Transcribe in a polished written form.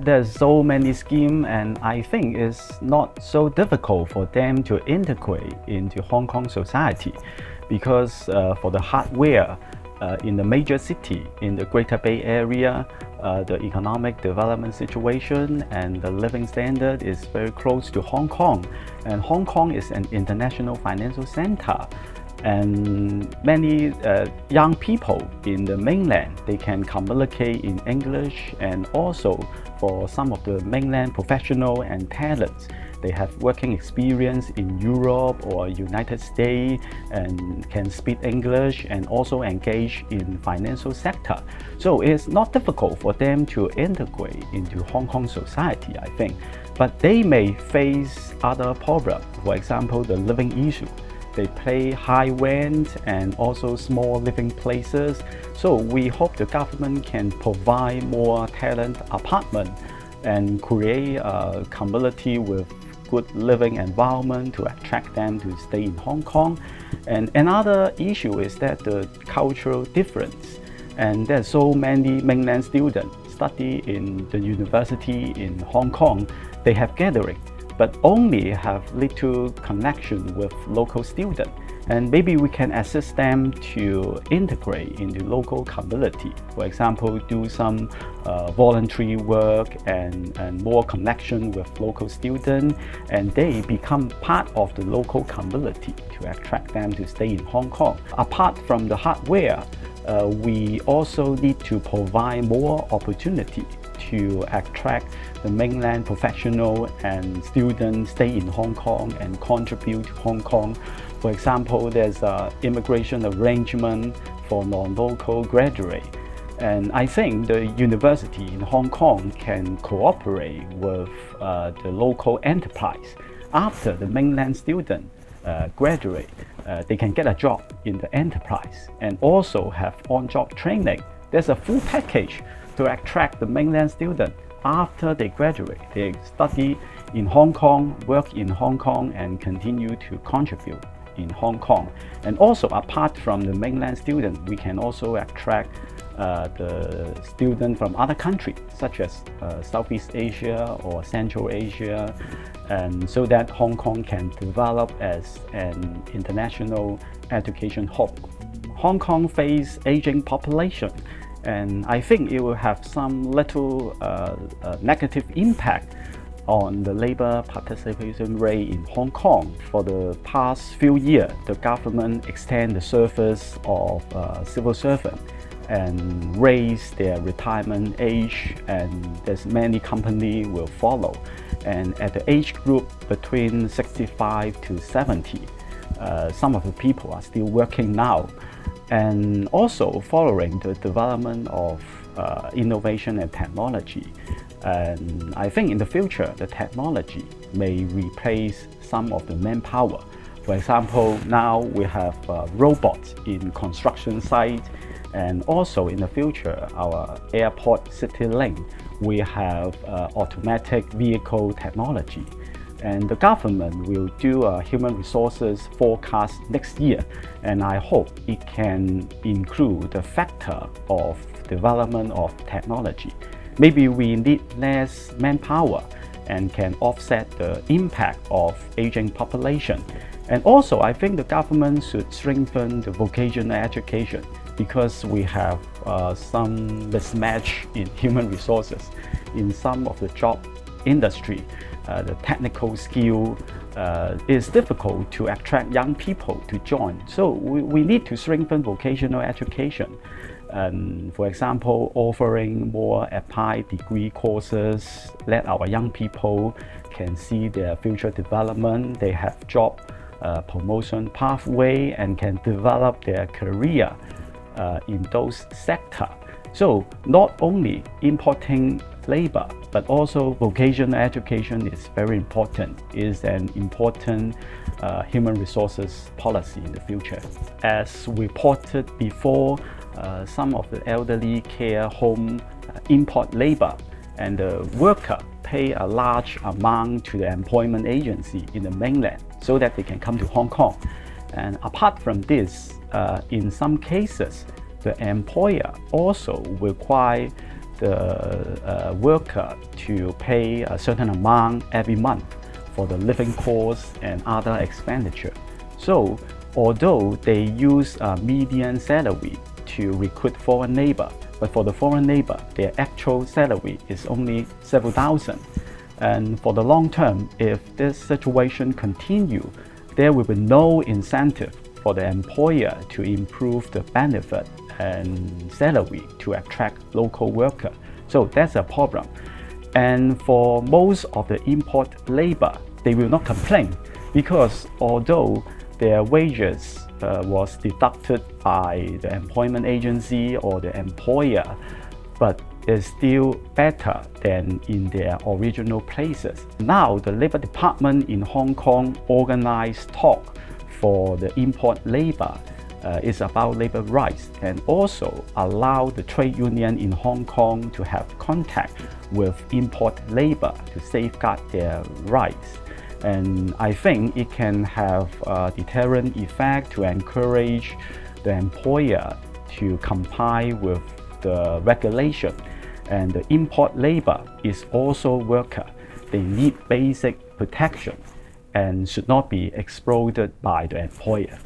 There's so many schemes, and I think it's not so difficult for them to integrate into Hong Kong society, because for the hardware in the major city in the Greater Bay Area, the economic development situation and the living standard is very close to Hong Kong, and Hong Kong is an international financial center. And many young people in the mainland, they can communicate in English, and also for some of the mainland professional and talents, they have working experience in Europe or United States and can speak English and also engage in financial sector. So it's not difficult for them to integrate into Hong Kong society, I think. But they may face other problems, for example, the living issue. They pay high rent and also small living places. So we hope the government can provide more talent apartment and create a community with good living environment to attract them to stay in Hong Kong. And another issue is that the cultural difference. And there's so many mainland students study in the university in Hong Kong. They have gathering, but only have little connection with local students. And maybe we can assist them to integrate into local community. For example, do some voluntary work and more connection with local students, and they become part of the local community to attract them to stay in Hong Kong. Apart from the hardware, we also need to provide more opportunity to attract the mainland professional and students stay in Hong Kong and contribute to Hong Kong. For example, there's an immigration arrangement for non-local graduates. And I think the university in Hong Kong can cooperate with the local enterprise. After the mainland student graduate, they can get a job in the enterprise and also have on-job training. There's a full package to attract the mainland student. After they graduate, they study in Hong Kong, work in Hong Kong, and continue to contribute in Hong Kong. And also, apart from the mainland student, we can also attract the students from other countries, such as Southeast Asia or Central Asia, and so that Hong Kong can develop as an international education hub. Hong Kong faces aging population, and I think it will have some little negative impact on the labor participation rate in Hong Kong. For the past few years, the government extended the service of civil servants and raise their retirement age, and there's many companies will follow. And at the age group between 65 to 70, some of the people are still working now. And also following the development of innovation and technology. And I think in the future, the technology may replace some of the manpower. For example, now we have robots in construction sites, and also in the future, our airport CityLink, we have automatic vehicle technology. And the government will do a human resources forecast next year, and I hope it can include the factor of development of technology. Maybe we need less manpower and can offset the impact of aging population. And also, I think the government should strengthen the vocational education, because we have some mismatch in human resources. In some of the job industry, the technical skill is difficult to attract young people to join. So we need to strengthen vocational education. For example, offering more applied degree courses, let our young people can see their future development. They have job promotion pathway and can develop their career in those sectors. So not only importing labor, but also vocational education is very important. It is an important human resources policy in the future. As reported before, some of the elderly care home import labor, and the worker pay a large amount to the employment agency in the mainland so that they can come to Hong Kong. And apart from this, in some cases, the employer also require the worker to pay a certain amount every month for the living costs and other expenditure. So although they use a median salary to recruit foreign labor, but for the foreign labor, their actual salary is only several thousand. And for the long term, if this situation continues, there will be no incentive for the employer to improve the benefit and salary to attract local workers. So that's a problem. And for most of the import labor, they will not complain because although their wages was deducted by the employment agency or the employer, but is still better than in their original places. Now the Labor Department in Hong Kong organized talk for the import labor is about labor rights, and also allow the trade union in Hong Kong to have contact with import labor to safeguard their rights. And I think it can have a deterrent effect to encourage the employer to comply with the regulation. And the import labor is also worker. They need basic protection and should not be exploited by the employer.